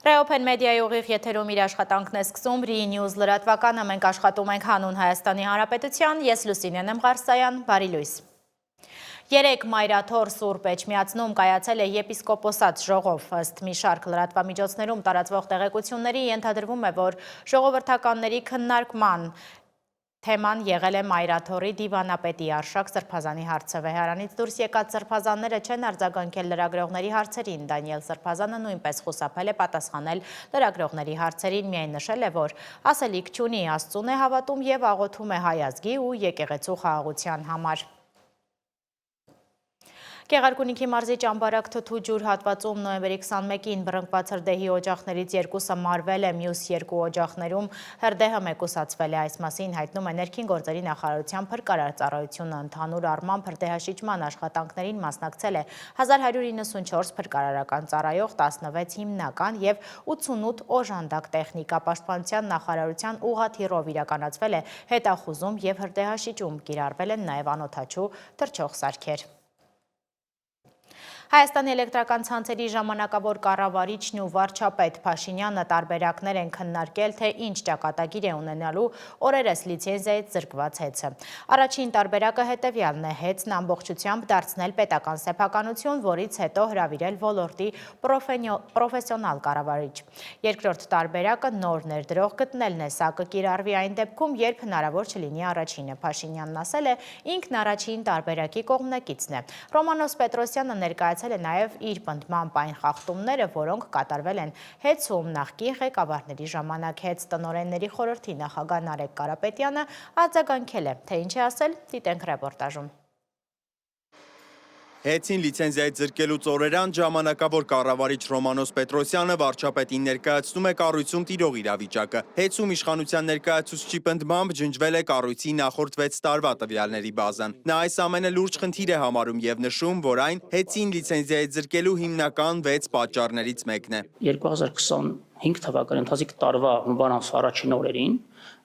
Ռեոփեն մեդիայի ուղիղ եթերում իր աշխատանքն է սկսում Ռի Նյուզ լրատվականը, մենք աշխատում ենք հանուն Հայաստանի Հանրապետության, ես Լուսինեն եմ Ղարսայան, բարի լույս։ 3 մայրաթոր Սուրբ Էջմիածնում կայացել է եպիսկոպոսած ժողով, ըստ մի շարք լրատվամիջոցներում տարածվող տեղեկությունների ենթադրվում է, որ ժողովրդականների քննարկման թեման եղել է Մայրաթորի դիվանապետի Արշակ Սրբազանի հարցը։ Վեհարանից դուրս եկած սրբազանները չեն արձագանքել լրագրողների հարցերին։ Դանիել Սրբազանը նույնպես խուսափել է պատասխանել լրագրողների հարցերին, միայն նշել է, որ ասելիք չունի, Աստծուն է հավատում եւ աղոթում է հայ ազգի ու եկեղեցու խաղաղության համար։ Գեղարքունիքի մարզի Ճամբարակ թթու ջուր հատվածում նոյեմբերի 21-ին բռնկված հրդեհի օջախներից 2-ը մարվել է, մյուս 2 օջախներում հրդեհը մեկուսացվել է։ Այս մասին հայտնում է Ներքին գործերի նախարարության փրկարար ծառայությունը։ Ընդհանուր առմամբ հրդեհաշիճման աշխատանքներին մասնակցել է 1194 փրկարարական ծառայող, 16 հիմնական եւ 88 օժանդակ տեխնիկա։ Պաշտպանության նախարարության ուղղաթիռով իրականացվել է հետախուզում եւ հրդեհաշիճում, կիրառվել են նաեւ անօդաչու թռչող սարքեր։ Հայաստանի էլեկտրական ցանցերի ժամանակավոր կառավարիչն ու վարչապետ Փաշինյանը տարբերակներ են քննարկել, թե ինչ ճակատագիր է ունենալու օրերս լիցենզիայից զրկված հեծը։ Առաջին տարբերակը հետևյալն է՝ հեծն ամբողջությամբ դարձնել պետական սեփականություն, որից հետո հրավիրել ոլորտի պրոֆեսիոնալ կառավարիչ։ Երկրորդ տարբերակը նոր ներդրող գտնելն է, սա կկիրառվի այն դեպքում, երբ հնարավոր չլինի առաջինը։ Փաշինյանն ասել է, ինքն առաջին տարբերակի կողմնակիցն է։ Ռոմանոս Պետրոսյանը ներկայացել է նաև իր պնդմամբ այն խախտումները, որոնք կատարվել են հեծում նախկին ղեկավարների ժամանակ։ Հեծ տնօրենների խորհրդի նախագահ Նարեկ Կարապետյանը արձագանքել է, թե ինչ է ասել, դիտենք ռեպորտաժում։ Հեծին լիցենզիայից զրկելուց օրերան ժամանակավոր կառավարիչ Ռոմանոս Պետրոսյանը վարչապետին ներկայացնում է կառույցում տիրող իրավիճակը։ Հեծում իշխանության ներկայացուցչի պնդմամբ ջնջվել է կառույցի նախորդ 6 տարվա տվյալների բազան։ Նա այս ամենը լուրջ խնդիր է համարում եւ նշում, որ այն հեծին լիցենզիայից զրկելու հիմնական 6 պատճառներից մեկն է։ 2025 թվականի ընթացիկ տարվա հունվար ամսվա առաջին օրերին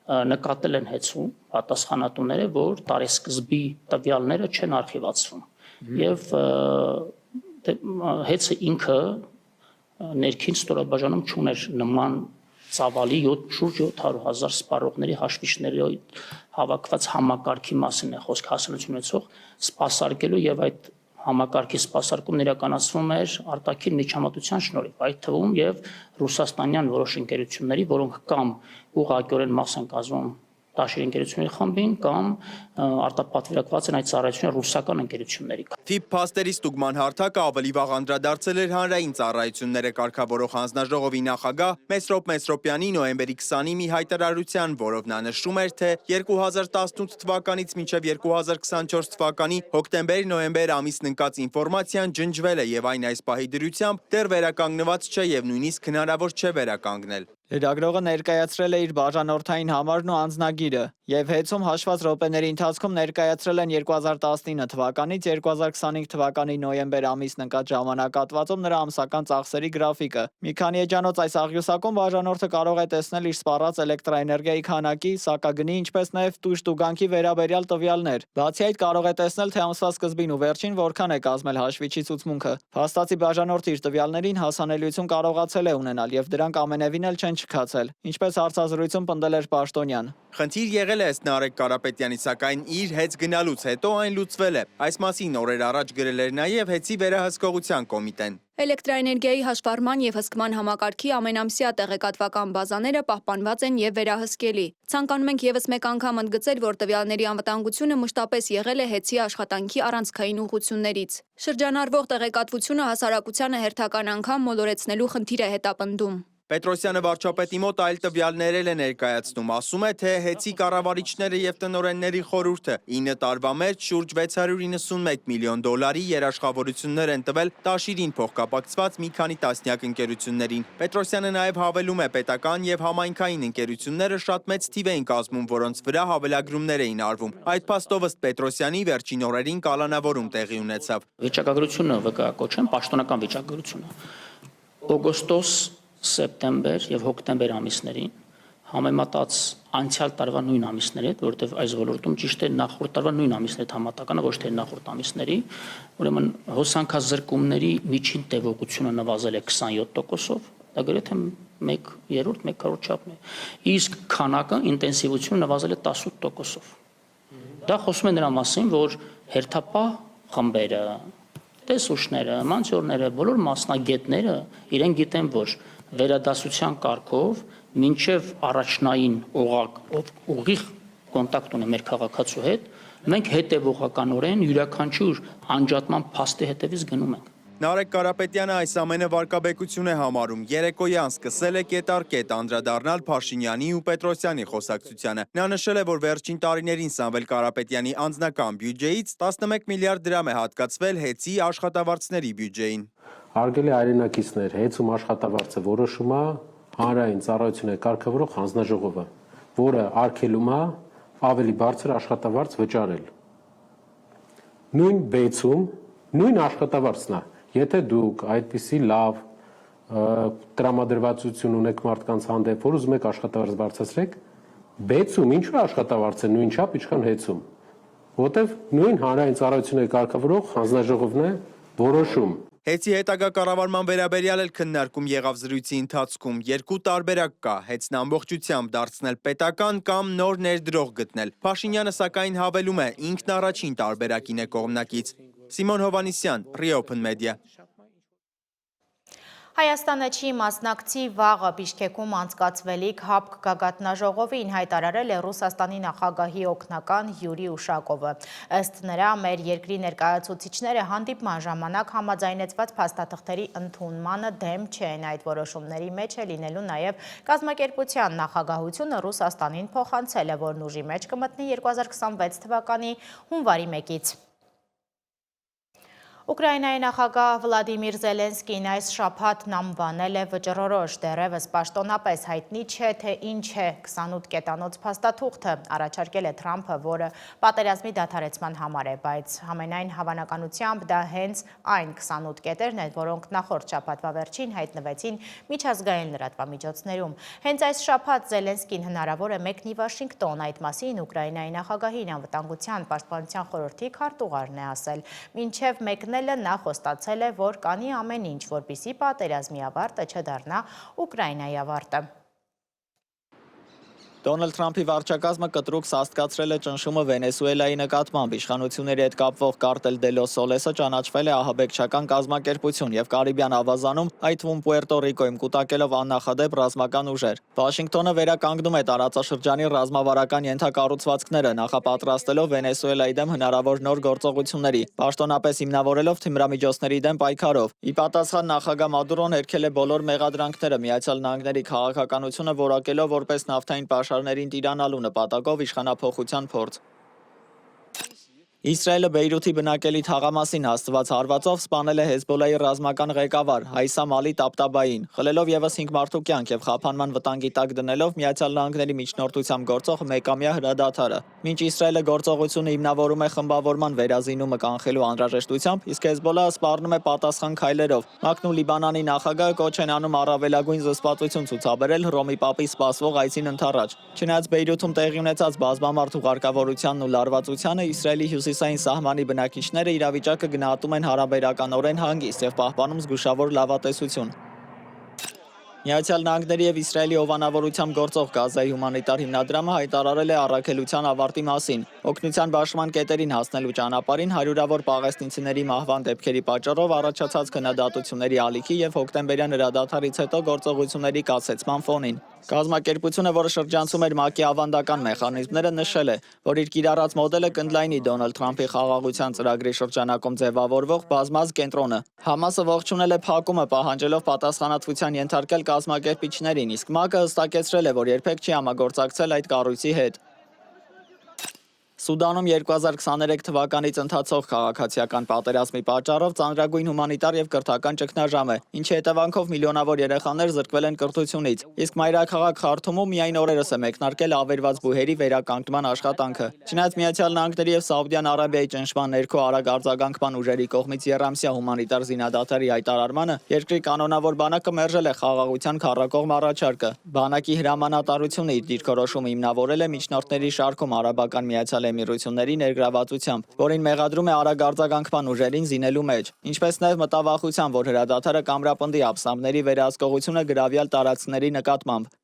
նկատել են հեծում պատասխանատուները, որ տարեսկզբի տվյալները չեն արխիվացվում։ Եվ հեծը ինքը ներքին ստորաբաժանում չուներ նման ծավալի շուրջ 700,000 սպառողների հաշվիչների հավաքված համակարգի մասին է խոսք հասունություն ունեցող սպասարկելու եւ այդ համակարգի սպասարկումն իրականացվում էր արտաքին միջամտության շնորհիվ, այդ թվում եւ ռուսաստանյան որոշ ընկերությունների, որոնք կամ ուղղակիորեն մաս են կազմում Տաշիր ընկերությունների խմբին կամ արտապատվիրակված են այդ ծառայությունները ռուսական ընկերությունների։ Թիփ փաստերի ստուգման հարթակը ավելի վաղ անդրադարձել էր հանրային ծառայությունները կարգավորող հանձնաժողովի նախագահ Մեսրոպ Մեսրոպյանի նոյեմբերի 20-ի մի հայտարարության, որով նա նշում էր, թե 2018 թվականից մինչև 2024 թվականի հոկտեմբեր-նոյեմբեր ամիսն ընկած ինֆորմացիան ջնջվել է եւ այն այս պահի դրությամբ դեռ վերականգնված չէ եւ նույնիսկ հնարավոր չէ վերականգնել։ Լրագրողը ներկայացրել է իր բաժանորդային համարն ու անձնագիրը եւ հեծում հաշված րոպեների ընթացքում ներկայացրել են 2019 թվականից 2025 թվականի նոյեմբեր ամիսն ընկած ժամանակահատվածում նրա ամսական ծախսերի գրաֆիկը։ Մի քանի էջանոց այս աղյուսակում բաժանորդը կարող է տեսնել իր սպառած էլեկտրաէներգիայի քանակի, սակագնի, ինչպես նաեւ տուժ-տուգանքի վերաբերյալ տվյալներ։ Բացի այդ կարող է տեսնել, թե ամսվա սկզբին ու վերջին որքան է կազմել հաշվիչի ցուցմունքը։ Փաստացի բաժանորդը իր տվյալներին հասանելիություն կարողացել է ունենալ եւ դրանք ամենևին էլ չեն չքացել, ինչպես հարցազրույցում պնդել էր Պաշտոնյան։ Խնդիր եղել է ըստ Նարեկ Կարապետյանի, սակայն իր հեծ գնալուց հետո այն լուծվել է։ Այս մասին օրեր առաջ գրել էր նաև հեծի վերահսկողության կոմիտեն։ Էլեկտրաէներգիայի հաշվառման եւ հսկման համակարգի ամենամսյա տեղեկատվական բազաները պահպանված են եւ վերահսկելի։ Ցանկանում ենք եւս մեկ անգամ ընդգծել, որ տվյալների անվտանգությունը մշտապես եղել է հեծի աշխատանքի առանցքային ուղղություններից։ Շրջանառվող տեղեկատվությունը հասարակությանը հերթական անգամ մոլորեցնելու խնդիր է հետապնդում։ Պետրոսյանը վարչապետի մոտ այլ տվյալներ էլ է ներկայացնում, ասում է, թե հեծի կառավարիչները եւ տնօրենների խորհուրդը 9 տարվա մեջ շուրջ 691 միլիոն դոլարի երաշխավորություններ են տվել Տաշիրին փոխկապակցված մի քանի տասնյակ ընկերություններին։ Պետրոսյանը նաեւ հավելում է, պետական եւ համայնքային ընկերությունները շատ մեծ թիվ էին կազմում, որոնց վրա հավելագրումներ էին արվում։ Այդ փաստով ըստ Պետրոսյանի վերջին օրերին կալանավորում տեղի ունեցավ։ Վիճակագրությունը վկայակոչեմ պաշտոնական վիճակագրությունը։ Օգոստոս սեպտեմբեր եւ հոկտեմբեր ամիսներին համեմատած անցյալ տարվա նույն ամիսների հետ, որովհետեւ այս ոլորտում ճիշտ է նախորդ տարվա նույն ամիսների հետ համատականը, ոչ թե նախորդ ամիսների, ուրեմն հոսանքազրկումների միջին տևողությունը նվազել է 27%-ով, Դա գրեթե 1/3, 1/4 չափն է։ Իսկ քանակը ինտենսիվությունը նվազել է 18%-ով։ Դա խոսում է նրա մասին, որ հերթապահ խմբերը, տեսուչները, մանցորները, բոլոր մասնագետները իրեն գիտեն, որ վերադասության կարգով մինչև առաջնային ուղիղ կոնտակտ ունի մեր քաղաքացու հետ, մենք հետևողականորեն յուրաքանչյուր անջատման փաստի հետևից գնում ենք։ Նարեկ Կարապետյանը այս ամենը վարկաբեկություն է համարում։ Երեկոյան սկսել է կետարկետ անդրադառնալ Փաշինյանի ու Պետրոսյանի խոսակցությանը։ Նա նշել է, որ վերջին տարիներին Սամվել Կարապետյանի անձնական բյուջեից 11 միլիարդ դրամ է հատկացվել ՀԵՑ-ի աշխատավարձների բյուջեին։ Հարգելի հայրենակիցներ, ՀԵՑ-ում աշխատավարձը որոշում է հանրային ծառայությունների կարգավորող հանձնաժողովը, որը արգելում է ավելի բարձր աշխատավարձ վճարել։ Նույն բեցում նույն աշխատավարձն է։ Եթե դուք այդպիսի լավ տրամադրվածություն ունեք մարդկանց հանդեպ, որ ուզում եք աշխատավարձ բարձրացրեք, բեցում ինչու է աշխատավարձը նույն չափ, ինչքան ՀԵՑ-ում, որտեվ նույն հանրային ծառայությունների կարգավորող հանձնաժողովն է որոշում։ ՀԵՑ-ի հետագա կառավարման վերաբերյալ էլ քննարկում եղավ զրույցի ընթացքում։ Երկու տարբերակ կա՝ ՀԵՑ-ն ամբողջությամբ դարձնել պետական կամ նոր ներդրող գտնել։ Փաշինյանը սակայն հավելում է, ինքն առաջին տարբերակին է կողմնակից։ Սիմոն Հովանիսյան, Reopen Media։ Հայաստանը չի մասնակցի վաղը Բիշքեքում անցկացվելիք ՀԱՊԿ գագաթնաժողովին, հայտարարել է Ռուսաստանի նախագահի օգնական Յուրի Ուշակովը։ Ըստ նրա, մեր երկրի ներկայացուցիչները հանդիպման ժամանակ համաձայնեցված փաստաթղթերի ընդունմանը դեմ չեն, այդ որոշումների մեջ է լինելու նաև կազմակերպության նախագահությունը Ռուսաստանին փոխանցել է, որն ուժի մեջ կմտնի 2026 թվականի հունվարի 1-ից։ Ուկրաինայի նախագահ Վլադիմիր Զելենսկին այս շաբաթն անվանել է վճռորոշ, դեռևս պաշտոնապես հայտնի չէ, թե ինչ է 28 կետանոց փաստաթուղթը, առաջարկել է Թրամփը, որը պատերազմի դադարեցման համար է, բայց համենայն հավանականությամբ դա հենց այն 28 կետերն են, որոնք նախորդ շաբաթվա վերջին հայտնվեցին միջազգային լրատվամիջոցներում։ Հենց այս շաբաթ Զելենսկին հնարավոր է մեկնի Վաշինգտոն, այդ մասին Ուկրաինայի նախագահին անվտանգության պաշտպանության խորհրդի քարտուղարն է ասել։ Մինչև մեկնել նա խոստացել է, որ կանի ամեն ինչ, որպեսզի պատերազմի ավարտը չդառնա Ուկրաինայի ավարտը։ Դոնալդ Թրամփի վարչակազմը կտրուկ սաստկացրել է ճնշումը Վենեսուելայի նկատմամբ։ Իշխանությունների հետ կապվող Կարտել դե լոս Սոլեսը ճանաչվել է ահաբեկչական կազմակերպություն եւ Կարիբյան ավազանում, այդ թվում Պուերտո Ռիկոյում կուտակելով աննախադեպ ռազմական ուժեր։ Վաշինգտոնը վերականգնում է տարածաշրջանի ռազմավարական ենթակառուցվածքները, նախապատրաստելով Վենեսուելայի դեմ հնարավոր նոր գործողությունների, պաշտոնապես հիմնավորելով թիմրամիջոցների դեմ պայքարով։ Ի պատասխան նախագահ Մադուրոն հերքել է բոլոր մեղադրանքները Միացյալ Նահանգների քաղաքականությունը որակելով որպես նավթային պաշարներին տիրանալու նպատակով իշխանափոխության փորձ։ Իսրայելը Բեյրութի բնակելի թաղամասին հաստված հարվածով սպանել է Հեզբոլայի ռազմական ղեկավար Հայսամ Ալի Տաբտաբային, խլելով եւս 5 մարդու կյանք եւ խափանման վտանգի տակ դնելով Միացյալ Նահանգների միջնորդությամբ գործող մեկամյա հրադադարը։ Մինչ Իսրայելը գործողությունը հիմնավորում է խմբավորման վերազինումը կանխելու անհրաժեշտությամբ, իսկ Հեզբոլահը սպառնում է պատասխան քայլերով։ ՄԱԿ-ն ու Լիբանանի նախագահը կոչ են անում առավելագույն զսպվածություն ցուցաբերել Հռոմի Պապի սպասվող այցին ընդառաջ։ Չնայած Բեյրութում տեղի ունեցած բազմամարդ ուղարկավորությանն ու լարվածությանը Իսրայելի հյուսիսային սահմանի բնակիչները իրավիճակը գնահատում են հարաբերականորեն հանգիստ եւ պահպանում զգուշավոր լավատեսություն։ Միացյալ Նահանգների եւ Իսրայելի հովանավորությամբ գործող Գազայի հումանիտար հիմնադրամը հայտարարել է առաքելության ավարտի մասին։ Օգնության բաշխման կետերին հասնելու ճանապարհին հարյուրավոր պաղեստինցիների մահվան դեպքերի պատճառով առաջացած քննադատությունների ալիքի եւ հոկտեմբերյան հրադադարից հետո գործողությունների կասեցման ֆոնին։ Կազմակերպությունը, որը շրջանցում էր ՄԱԿ-ի ավանդական մեխանիզմները, նշել է, որ իր կիրառած մոդելը կընդլայնի Դոնալդ Թրամփի խաղաղության ծրագրի շրջանակում ձևավորվող բազմազ կենտրոնը։ Համասը ողջունել է փակումը, պահանջելով պատասխանատվության ենթարկել կազմակերպիչներին, իսկ ՄԱԿ-ը հստակեցրել է, որ երբեք չի համագործակցել այդ կառույցի հետ։ Սուդանում 2023 թվականից ընթացող քաղաքացիական պատերազմի պատճառով ծանրագույն հումանիտար եւ կրթական ճգնաժամ է, ինչի հետևանքով միլիոնավոր երեխաներ զրկվել են կրթությունից, իսկ մայրաքաղաք Խարթումում միայն օրերս է մեկնարկել ավերված բուհերի վերականգնման աշխատանքը։ Չնայած Միացյալ Նահանգների եւ Սաուդյան Արաբիայի ճնշման ներքո արագ արձագանքման ուժերի կողմից երամսյա հումանիտար զինադատարի հայտարարմանը, երկրի կանոնավոր բանակը մերժել է խաղաղության քառակողմ առաջարկը։ Բանակի հրամանատարությունը իր դիրքորոշումը հիմնավորել է միջնորդների շարքում արաբական Միացյալ լեմիրությունների ներգրավվածությամբ, որին մեղադրում է արագ արձագանքման ուժերին զինելու մեջ, ինչպես նաև մտավախության, որ հրադադարը կամրապնդի ապստամբների վերահսկողությունը գրավյալ տարածքների նկատմամբ։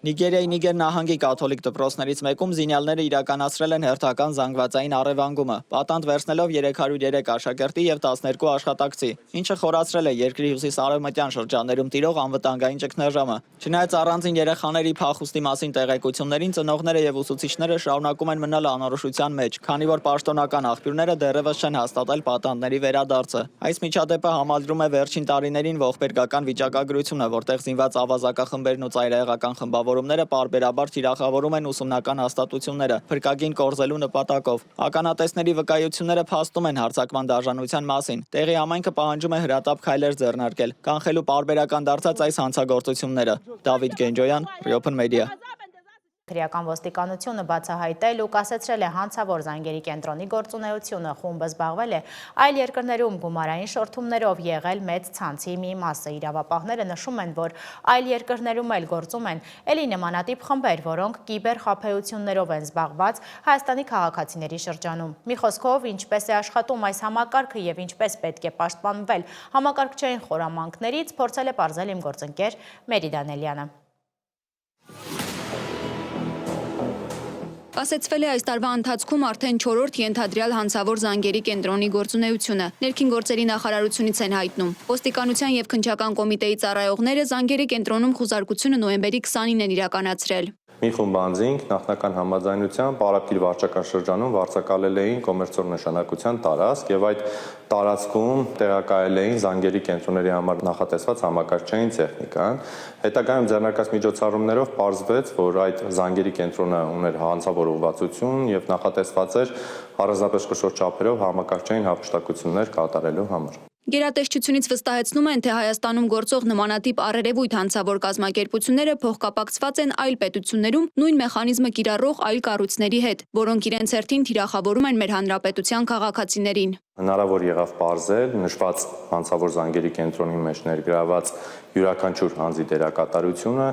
Նիգերիայի Նիգեր նահանգի կաթոլիկ դպրոցներից մեկում զինյալները իրականացրել են հերթական զանգվածային առևանգումը, պատանդ վերցնելով 303 աշակերտի եւ 12 աշխատակցի, ինչը խորացրել է երկրի հյուսիս-արևմտյան շրջաններում տիրող անվտանգային ճգնաժամը։ Չնայած առանձին երեխաների փախուստի մասին տեղեկություններին, ծնողները եւ ուսուցիչները շարունակում են մնալ անորոշության մեջ, քանի որ պաշտոնական աղբյուրները դեռևս չեն հաստատել պատանդների վերադարձը։ Այս միջադեպը համալրում է վերջին տարիներին ողբերգական վիճակագրությունը, որտեղ զինված ավազակախմբերն ու ծայրահեղական խմբավորումները պարբերաբար թիրախավորում են ուսումնական հաստատությունները, փրկագին կորզելու նպատակով։ Ականատեսների վկայությունները փաստում են հարձակման դաժանության մասին։ Տեղի համայնքը պահանջում է հրատապ քայլեր ձեռնարկել, կանխելու պարբերական դարձած այս հանցագործությունները։ Դավիթ Գենջոյան, Open Media։ Քրեական ոստիկանությունը բացահայտել ու կասեցրել է հանցավոր զանգերի կենտրոնի գործունեությունը, խումբը զբաղվել է այլ երկրներում գումարային շորթումներով եղել մեծ ցանցի մի մասը։ Իրավապահները նշում են, որ այլ երկրներում էլ գործում են էլի նմանատիպ խմբեր, որոնք կիբերխաբեություններով են զբաղված Հայաստանի քաղաքացիների շրջանում։ Մի խոսքով, ինչպես է աշխատում այս համակարգը եւ ինչպես պետք է պաշտպանվել համակարգչային խորամանքներից, փորձել է պարզել իմ գործընկեր Մերի Դանելյանը։ Կասեցվել է այս տարվա ընթացքում արդեն 4-րդ ենթադրյալ հանցավոր զանգերի կենտրոնի գործունեությունը։ Ներքին գործերի նախարարությունից են հայտնում։ Ոստիկանության եւ քննչական կոմիտեի ծառայողները զանգերի կենտրոնում խուզարկությունը նոյեմբերի 20-ին են իրականացրել։ Մի խումբ անձինք նախնական համաձայնությամբ Արաբկիր վարչական շրջանում վարձակալել էին կոմերցիոն նշանակության տարածք եւ այդ տարածքում տեղակայել էին զանգերի կենտրոնների համար նախատեսված համակարգչային տեխնիկան։ Հետագայում ձեռնարկած միջոցառումներով պարզվեց, որ այդ զանգերի կենտրոնը ուներ հանցավոր ուղղվածություն եւ նախատեսված էր առանձնապես խոշոր չափերով համակարգչային հափշտակություններ կատարելու համար։ Գերատեսչությունից վստահեցնում են, թե Հայաստանում գործող նմանատիպ առերևույթ հանցավոր կազմակերպությունները փոխկապակցված են այլ պետություններում նույն մեխանիզմը կիրառող այլ կառույցների հետ, որոնք իրենց հերթին թիրախավորում են մեր հանրապետության քաղաքացիներին։ Հնարավոր եղավ պարզել նշված հանցավոր զանգերի կենտրոնի մեջ ներգրաված յուրաքանչյուր հանձի դերակատարությունը,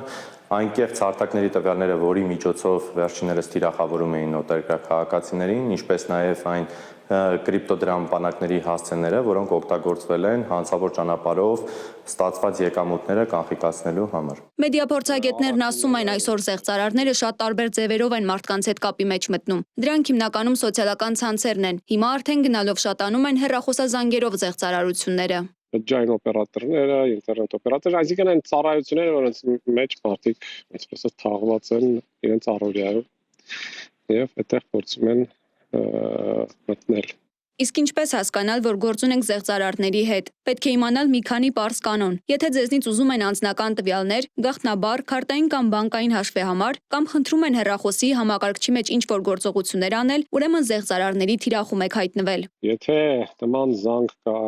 այնկեղծ հարթակների տվյալները, որի միջոցով վերջիներս թիրախավորում էին նոտարիալ քաղաքացիներին, ինչպես նաև այն կրիպտոդրամ բանակների հասցեները, որոնք օգտագործվել են հանցավոր ճանապարհով ստացված եկամուտները կանխիկացնելու համար։ Մեդիափորձագետներն ասում են, այսօր զեղծարարները շատ տարբեր ձևերով են մարդկանց հետ կապի մեջ մտնում։ Դրանք հիմնականում սոցիալական ցանցերն են։ Հիմա արդեն գնալով շատանում են հեռախոսազանգերով զեղծարարությունները։ Բջջային օպերատորները, ինտերնետ օպերատորները, այսինքն այն ծառայությունները, որոնց մեջ մարդիկ այսպես թաղված են իրենց առօրյայով եւ այդտեղ փորձում են մտնել։ Իսկ ինչպես հասկանալ, որ գործ ունենք զեղծարարների հետ։ Պետք է իմանալ մի քանի պարզ կանոն։ Եթե ձեզնից ուզում են անձնական տվյալներ, գաղտնաբար, քարտային կամ բանկային հաշվեհամար, կամ խնդրում են հեռախոսի համակարգչի մեջ ինչ-որ գործողություններ անել, ուրեմն զեղծարարների թիրախում եք հայտնվել։ Եթե նման զանգ կա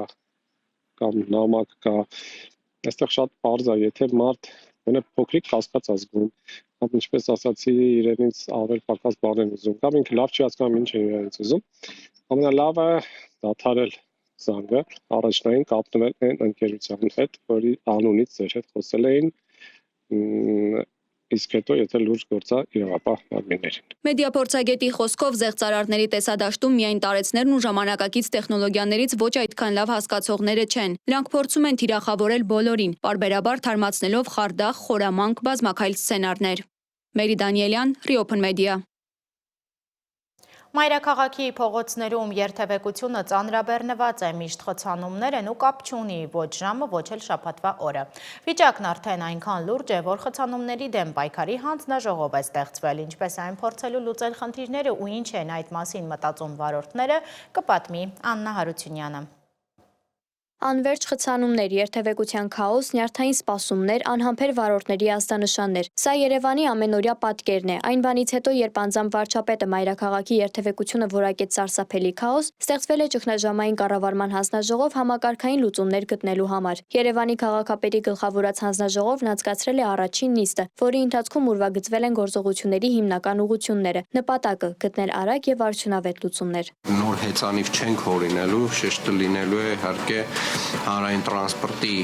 կամ նամակ կա, այստեղ շատ պարզ է, եթե մարդ մենը փոքրիկ կասկած ազգում, կամ ինչպես ասացի, իրենից ավել պակաս բան են ուզում, կամ ինքը լավ չի հասկանում ինչ է իրենից ուզում, ամենալավը դադարել զանգը, առաջնային կապնել այն ընկերության հետ, որի անունից ձեր հետ խոսել էին, իսկ հետո եթե լուրջ գործա իրավապահ մարմիններին։ Մեդիափորձագետի խոսքով զեղծարարների տեսադաշտում միայն տարեցներն ու ժամանակակից տեխնոլոգիաներից ոչ այդքան լավ հասկացողները չեն։ Նրանք փորձում են թիրախավորել բոլորին, պարբերաբար թարմացնելով խարդախ, խորամանկ, բազմաքայլ սցենարներ։ Մերի Դանիելյան, Open Media։ Մայրաքաղաքի փողոցներում երթևեկությունը ծանրաբեռնված է, միշտ խցանումներ են ու կապ չունի ոչ ժամը, ոչ էլ շաբաթվա օրը։ Վիճակն արդեն այնքան լուրջ է, որ խցանումների դեմ պայքարի հանձնաժողով է ստեղծվել, ինչպես այն փորձելու լուծել խնդիրները ու ինչ են այդ մասին մտածում վարորդները, կպատմի Աննա Հարությունյանը։ Անվերջ խցանումներ, երթևեկության քաոս, նյարդային սպասումներ, անհամբեր վարորդների ազդանշաններ։ Սա Երևանի ամենօրյա պատկերն է։ Այն բանից հետո, երբ անձամբ վարչապետը մայրաքաղաքի երթևեկությունը որակեց սարսափելի քաոս, ստեղծվել է ճգնաժամային կառավարման հանձնաժողով համակարգային լուծումներ գտնելու համար։ Երևանի քաղաքապետի գլխավորած հանձնաժողովն անցկացրել է առաջին նիստը, որի ընթացքում ուրվագծվել են գործողությունների հիմնական ուղղությունները, նպատակը գտնել արագ եւ արդյունավետ լուծումներ։ Նոր հեծանիվ չենք հորինելու, շեշտը լինելու է իհարկե հանրային տրանսպորտի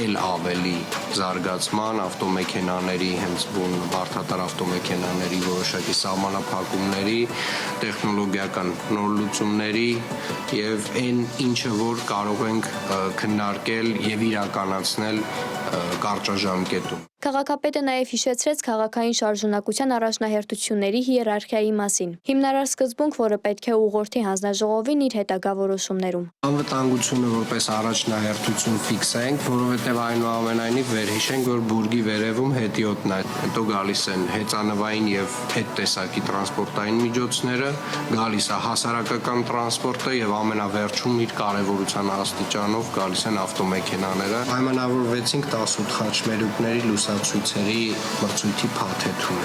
ել ավելի զարգացման, ավտոմեքենաների, հենց բարդատար ավտոմեքենաների որոշակի սահմանափակումների, տեխնոլոգիական նոր լուծումների եւ այն ինչը որ կարող ենք քննարկել եւ իրականացնել կարճաժամկետում։ Քաղաքապետը նաև հիշեցրեց քաղաքային շարժունակության առաջնահերթությունների հիերարխիայի մասին։ Հիմնարար սկզբունք, որը պետք է ուղղորդի հանձնաժողովին իր հետագա որոշումներում։ Անվտանգությունը որպես առաջնահերթություն ֆիքսենք, որովհետև այնուամենայնիվ վերհիշենք, որ բուրգի վերևում հետիոտն է, հետո գալիս են հեծանվային եւ այդ տեսակի տրանսպորտային միջոցները, գալիս է հասարակական տրանսպորտը եւ ամենավերջում իր կարեւորության աստիճանով գալիս են ավտոմեքենաները։ Պայմանավորվեցինք 18 խաչմերուկների լուսացույցերի մրցույթի փաթեթում։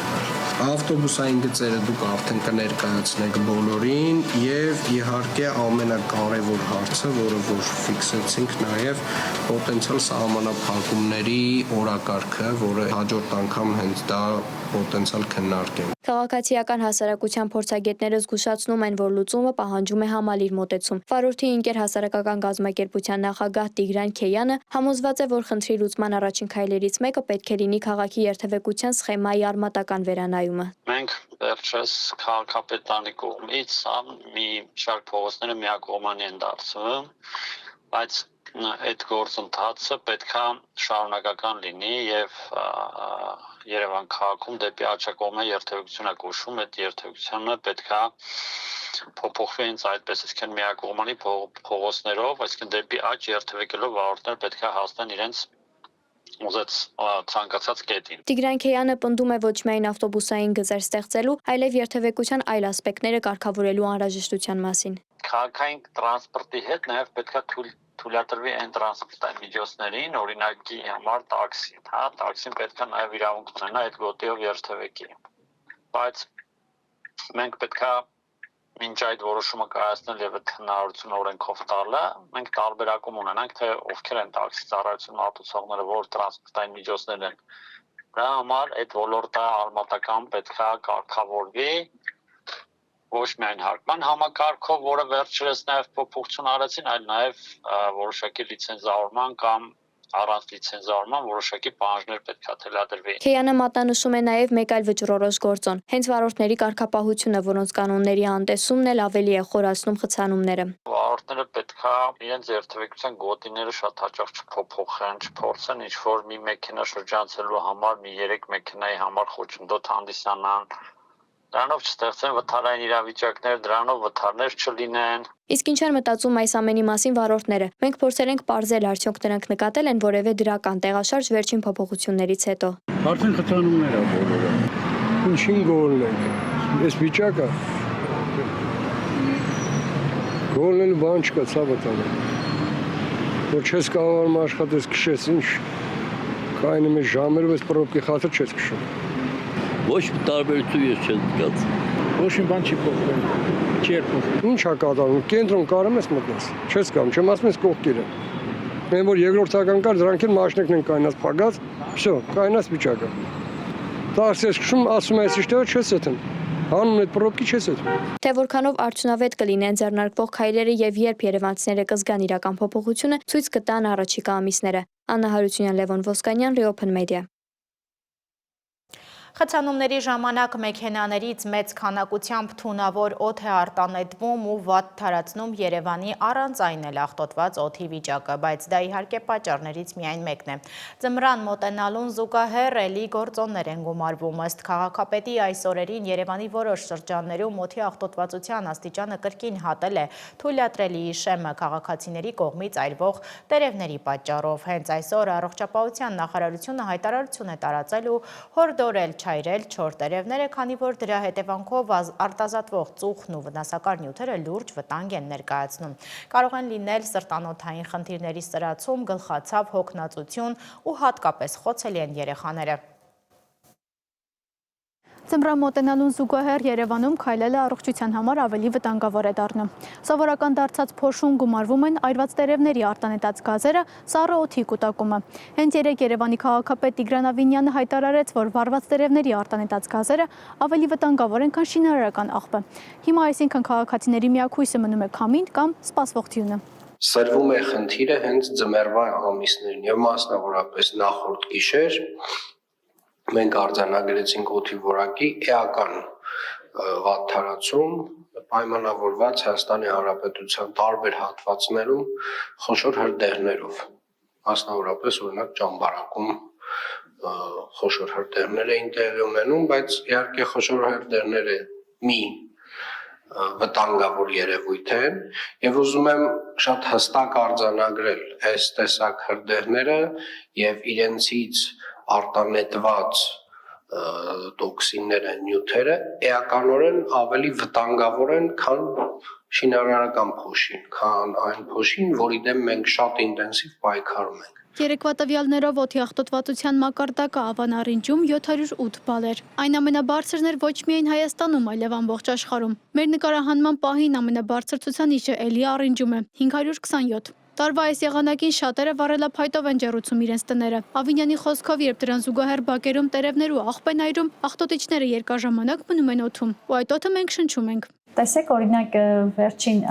Ավտոբուսային գծերը դուք արդեն կներկայացնեք բոլորին եւ իհարկե ամենակարևոր հարցը, որը որ ֆիքսեցինք նաեւ պոտենցիալ սահմանափակումների օրակարգը, որը հաջորդ անգամ հենց դա պոտենցիալ քննարկենք։ Քաղաքացիական հասարակության փորձագետները զգուշացնում են, որ լուծումը պահանջում է համալիր մոտեցում։ Վարորդի ինկեր հասարակական կազմակերպության նախագահ Տիգրան Քեյանը համոզված է, որ խնդրի լուծման առաջին քայլերից մեկը պետք է լինի քաղաքի երթևեկության սխեմայի արմատական վերանայումը։ Մենք վերջերս քաղաքապետարանի կողմից մի շարք փողոցները միակողմանի են դարձվում, բայց այդ գործընթացը պետքա շարունակական լինի եւ Երևան քաղաքում դեպի աչակողմե երթևեկությունը կոչվում, այդ երթևեկությունը պետքա փոփոխվի հենց այդպես, այսինքն միակողմանի փողոցներով, այսինքն դեպի աջ երթևեկելով վարորդները պետքա հասնեն իրենց ուզած ցանկացած կետին։ Տիգրան Քեյանը պնդում է ոչ միայն ավտոբուսային գծեր ստեղծելու, այլև երթևեկության այլ ասպեկտները կարգավորելու անհրաժեշտության մասին։ Քաղաքային տրանսպորտի հետ նաև պետքա թույլատրվի այն տրանսպորտային միջոցներին, օրինակի համար տաքսին, տաքսին պետքա նաև իրավունք ունենա այդ գոտիով երթևեկի։ Բայց մենք պետքա մինչ այդ որոշումը կայացնել եւ այդ հնարավորությունը օրենքով տալը, մենք տարբերակում ունենանք, թե ովքեր են տաքսի ծառայություն մատուցողները, որ տրանսպորտային միջոցներ են։ Դրա համար այդ ոլորտը արմատական պետքա կարգավորվի ոչ միայն հարկման համակարգով, որը վերջերս նաև փոփոխություն արեցին, այլ նաև որոշակի լիցենզավորման կամ առանց լիցենզավորման որոշակի պահանջներ պետք է թելադրվի։ Քեյանը մատնանշում է նաև մեկ այլ վճռորոշ գործոն։ Հենց վարորդների կարգապահությունը, որոնց կանոնների անտեսումն էլ ավելի է խորացնում խցանումները։ Վարորդները պետք է իրենց երթևեկության գոտիները շատ հաճախ չփոփոխեն, չփորձեն ինչ-որ մի մեքենա շրջանցելու համար մի 3 մեքենայի համար խոչընդոտ հանդիսանան։ Դրանով չստեղծեն վթարային իրավիճակներ, դրանով վթարներ չլինեն։ Իսկ ինչ են մտածում այս ամենի մասին վարորդները։ Մենք փորձել ենք պարզել, արդյոք նրանք նկատել են որևէ դրական տեղաշարժ վերջին փոփոխություններից հետո։ Արդեն խթանումներ ա բոլորը։ Ինչին գոլնենք։ Այս վիճակը գոլնելու բան չկա, ցավը տանը։ Որ չես կարողանում աշխատես քշես, ինչ կայնում է ժամերով այս պրոբկի խաթր չես քշում։ Ոչ մի տարբերություն ես չեմ զգացել։ Ոչ մի բան չի փոխվել։ Չէր փոխվել։ Ինչ ա կատարվում։ Կենտրոն կարում ես մտնես։ Չես կամ, չեմ ասում ես կողքերը։ Մենք որ երկրորդական կար, դրանք էլ մաշնիկն են կայնած փակած, всё, կայնած վիճակը։ Տաքսի ես քշում, ասում ես իշխտեղը չես եթեն։ Հանուն այդ պրոբկի չես եթեն։ Թե որքանով արդյունավետ կլինեն ձեռնարկվող քայլերը եւ երբ երևանցիները կզգան իրական փոփոխությունը, ցույց կտան առաջիկա ամիսները։ Աննա Հարությունյան, Լևոն Ոսկանյան, Reopen Media։ Խցանումների ժամանակ մեքենաներից մեծ քանակությամբ թունավոր օդ է արտանետվում ու վատ թարացնում Երևանի առանց այն էլ աղտոտված օդի վիճակը, բայց դա իհարկե պատճառներից միայն մեկն է։ Ձմռան մոտենալուն զուգահեռ էլի գործոններ են գումարվում, ըստ քաղաքապետի այս օրերին Երևանի որոշ շրջաններում օդի աղտոտվածության աստիճանը կրկին հատել է թույլատրելի շեմը քաղաքացիների կողմից այրվող տերևների պատճառով։ Հենց այսօր առողջապահության նախարարությունը հայտարարություն է տարածել ու հորդորել չայրել չոր տերևները, քանի որ դրա հետևանքով արտազատվող ծուխն ու վնասակար նյութերը լուրջ վտանգ են ներկայացնում։ Կարող են լինել սրտանոթային խնդիրների սրացում, գլխացավ, հոգնածություն ու հատկապես խոցելի են երեխաները։ Ձմռան մոտենալուն զուգահեռ Երևանում քայլելը առողջության համար ավելի վտանգավոր է դառնում։ Սովորական դարձած փոշուն գումարվում են այրված տերևների արտանետած գազերը, սառը օդի կուտակումը։ Հենց երեկ Երևանի քաղաքապետ Տիգրան Ավինյանը հայտարարեց, որ վառված տերևների արտանետած գազերը ավելի վտանգավոր են, քան շինարարական աղբը։ Հիմա այսինքն քաղաքացիների միակ հույսը մնում է քամին կամ սպասվող ձյունը։ սրվում է խնդիրը հենց ձմեռվա ամիսներին եւ մասնավորապես նախորդ գիշեր մենք արձանագրեցինք օդի որակի էական վատթարացում պայմանավորված Հայաստանի Հանրապետության տարբեր հատվածներում խոշոր հրդեհներով, մասնավորապես օրինակ Ճամբարակում խոշոր հրդեհներ էին տեղի ունենում, բայց իհարկե խոշոր հրդեհները մի վտանգավոր երևույթ են եւ ուզում եմ շատ հստակ արձանագրել այս տեսակ հրդեհները եւ իրենցից արտանետված տոքսինները, նյութերը էականորեն ավելի վտանգավոր են, քան շինարարական փոշին, քան այն փոշին, որի դեմ մենք շատ ինտենսիվ պայքարում ենք։ Երեկվա տվյալներով օդի աղտոտվածության մակարդակը Ավանարինջում 708 բալ էր։ Այն ամենաբարձրն էր ոչ միայն Հայաստանում, այլև ամբողջ աշխարհում։ Մեր նկարահանման պահին ամենաբարձր ցուցանիշը էլի Արինջում է 527։ Տարվա այս եղանակին շատերը վառելափայտով են ջեռուցում իրենց տները։ Ավինյանի խոսքով, երբ դրան զուգահեռ բակերում տերևներ ու աղբ են այրում, աղտոտիչները երկար ժամանակ մնում են օդում, ու այդ օդը մենք շնչում ենք։ Տեսեք, օրինակ վերջին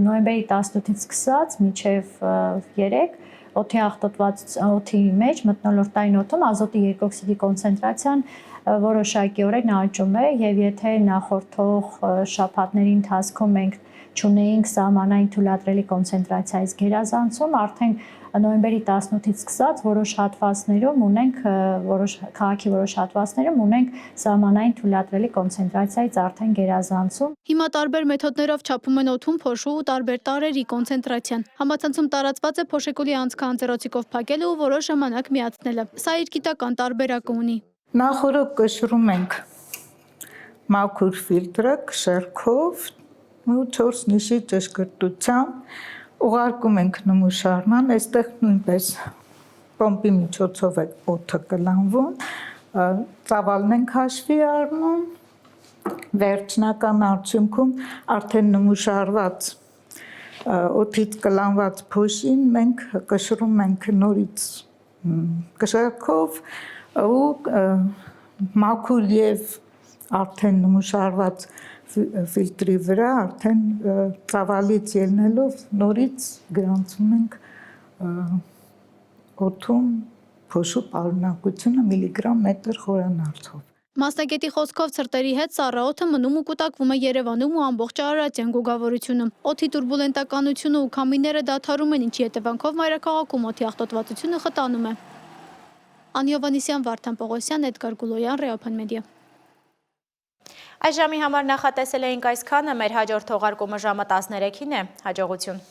նոյեմբերի 18-ից սկսած մինչև 3 օդի աղտոտված օդի մեջ մթնոլորտային օդում ազոտի երկօքսիդի կոնցենտրացիան որոշակիորեն աճում է եւ եթե նախորդող շաբաթների ընթացքում մենք չունեինք սահմանային թույլատրելի կոնցենտրացիայից գերազանցում, արդեն նոյեմբերի 18-ից սկսած որոշ հատվածներում ունենք քաղաքի որոշ հատվածներում ունենք սահմանային թույլատրելի կոնցենտրացիայից արդեն գերազանցում։ Հիմա տարբեր մեթոդներով չափում են օդում փոշու ու տարբեր տարրերի կոնցենտրացիան։ Համացանցում տարածված է փոշեկուլի անցքը անձեռոցիկով փակելը ու որոշ ժամանակ միացնելը։ Սա իր գիտական տարբերակը ունի։ Նախորդ կշռում ենք մաքուր ֆիլտրը շերքով ու 4 նիշի ճշգրտությամբ ուղարկում ենք նմուշարման, այստեղ նույնպես պոմպի միջոցով է օդը կլանվում, ծավալն ենք հաշվի առնում, վերջնական արդյունքում արդեն նմուշարված օդից կլանված փոշին մենք կշռում ենք նորից կշերքով ու մաքուր եւ արդեն նմուշարված ֆիլտրի վրա արդեն ծավալից ելնելով նորից գրանցում ենք օդում փոշու պարունակությունը միլիգրամ մետր խորանարդով։ Մասնագետի խոսքով ցրտերի հետ սառը օդը մնում ու կուտակվում է Երևանում ու ամբողջ Արարատյան գոգավորությունում։ Օդի տուրբուլենտականությունը ու քամիները դադարում են, ինչի հետևանքով մայրաքաղաքում օդի աղտոտվածությունը խտանում է։ Անի Հովհաննիսյան, Վարդան Պողոսյան, Էդգար Գուլոյան, Ռեոփան մեդիա։ Այս ժամի համար նախատեսել էինք այսքանը, մեր հաջորդ թողարկումը ժամը 13-ին է, հաջողություն։